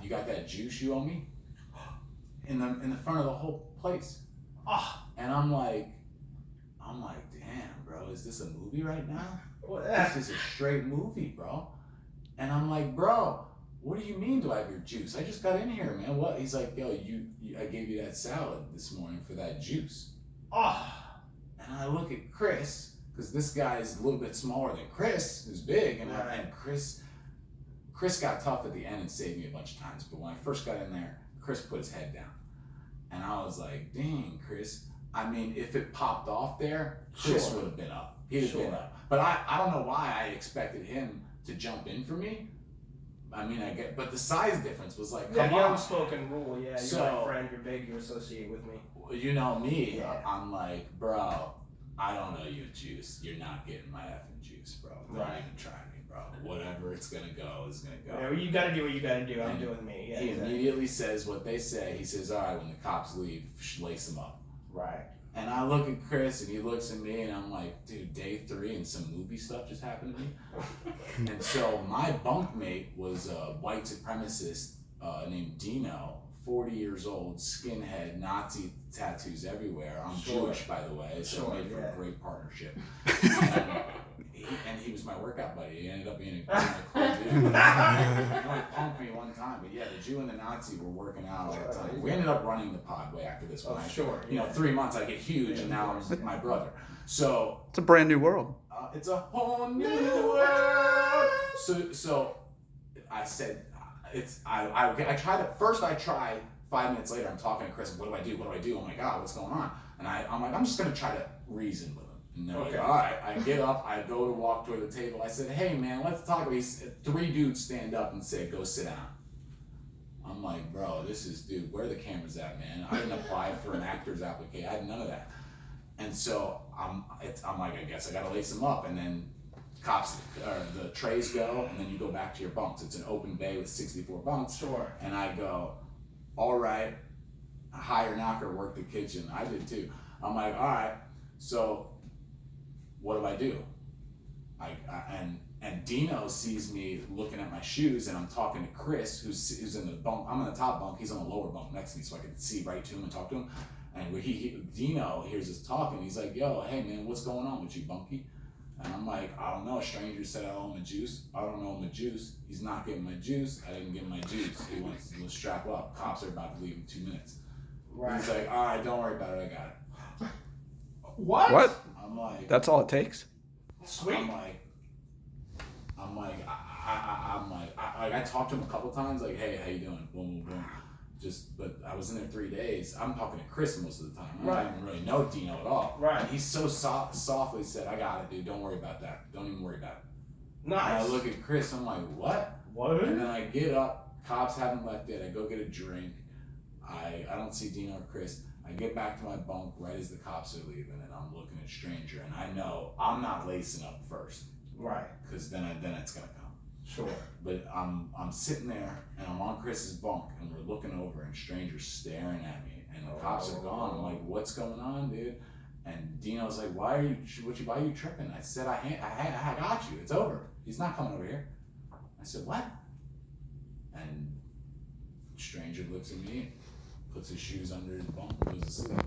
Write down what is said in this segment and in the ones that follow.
you got that juice you owe me? In the front of the whole place. Oh. And I'm like, damn, bro, is this a movie right now? This is a straight movie, bro. And I'm like, bro, what do you mean do I have your juice? I just got in here, man. What? He's like, yo, I gave you that salad this morning for that juice. Oh. And I look at Chris, because this guy is a little bit smaller than Chris, who's big, and Chris got tough at the end and saved me a bunch of times. But when I first got in there, Chris put his head down. And I was like, dang, Chris. I mean, if it popped off there, Chris would have been up. He'd have been up. But I don't know why I expected him to jump in for me. I mean, but the size difference was like, come the on. unspoken rule, yeah. You're my friend, you're big, you associate with me. You know me. Yeah. I'm like, bro, I don't know you juice. You're not getting my effing juice, bro. Don't even try me, bro. Whatever it's gonna go is gonna go. Yeah, well, you gotta do what you gotta do. I'm doing me. Yeah, he immediately says what they say. He says, all right, when the cops leave, lace them up. Right. And I look at Chris and he looks at me and I'm like, dude, day 3 and some movie stuff just happened to me. And so my bunkmate was a white supremacist named Dino, 40 years old, skinhead, Nazi tattoos everywhere. I'm Jewish, by the way, so it made for a great partnership. And he was my workout buddy. He ended up being a cool dude. He only punked me one time, but yeah, the Jew and the Nazi were working out all the time. We ended up running the pod way after this one. You know, 3 months I get huge, and now I'm my brother. So it's a brand new world. It's a whole new world. So I said, I tried it first. I tried 5 minutes later. I'm talking to Chris. What do I do? What do I do? Oh my God, what's going on? And I'm like, I'm just gonna try to reason with him. And they're like, all right. I get up. I go to walk toward the table. I said, hey man, let's talk. 3 dudes stand up and say, go sit down. I'm like, bro, dude, where are the cameras at, man? I didn't apply for an actor's application. I had none of that. And so I'm like, I guess I gotta lace them up. And then the trays go, and then you go back to your bunks. It's an open bay with 64 bunks. Sure. And I go, all right, a hire knocker work the kitchen. I did too. I'm like, all right, so what do? And Dino sees me looking at my shoes, and I'm talking to Chris, who's in the bunk. I'm in the top bunk. He's on the lower bunk next to me, so I can see right to him and talk to him. And Dino hears us talking. He's like, "Yo, hey man, what's going on with you, Bunky?" And I'm like, "I don't know. A stranger said I owe him a juice. I don't know him a juice. He's not getting my juice. I didn't give him my juice. He wants to strap up. Cops are about to leave in 2 minutes." Right. He's like, "All right, don't worry about it. I got it." What? I'm like, that's all it takes? Sweet. I talked to him a couple times, like, hey, how you doing? Boom, boom, boom. But I was in there 3 days. I'm talking to Chris most of the time. I don't even really know Dino at all. Right. And he so softly said, I got it, dude. Don't worry about that. Don't even worry about it. Nice. And I look at Chris, I'm like, what? What? And then I get up, cops haven't left yet. I go get a drink. I don't see Dino or Chris. I get back to my bunk right as the cops are leaving, and I'm looking at Stranger, and I know I'm not lacing up first. Right. Because then it's gonna come. Sure. But I'm sitting there, and I'm on Chris's bunk, and we're looking over, and Stranger's staring at me, and the cops are gone. I'm like, what's going on, dude? And Dino's like, why are you tripping? I said, I got you. It's over. He's not coming over here. I said, what? And Stranger looks at me, puts his shoes under his bunk, and goes to sleep.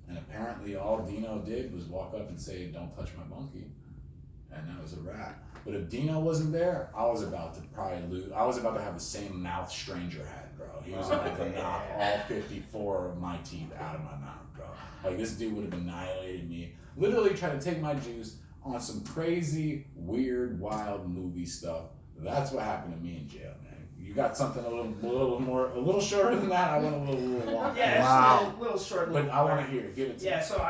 And apparently all Dino did was walk up and say, don't touch my bunkie. And that was a wrap. But if Dino wasn't there, I was about to probably lose. I was about to have the same mouth Stranger had, bro. He was about to knock all 54 of my teeth out of my mouth, bro. Like, this dude would have annihilated me. Literally trying to take my juice on some crazy, weird, wild movie stuff. That's what happened to me in jail, man. You got something a little shorter than that. I went a little longer. Yeah, wow. A little short. But I want to hear it. Give it to me. Yeah, so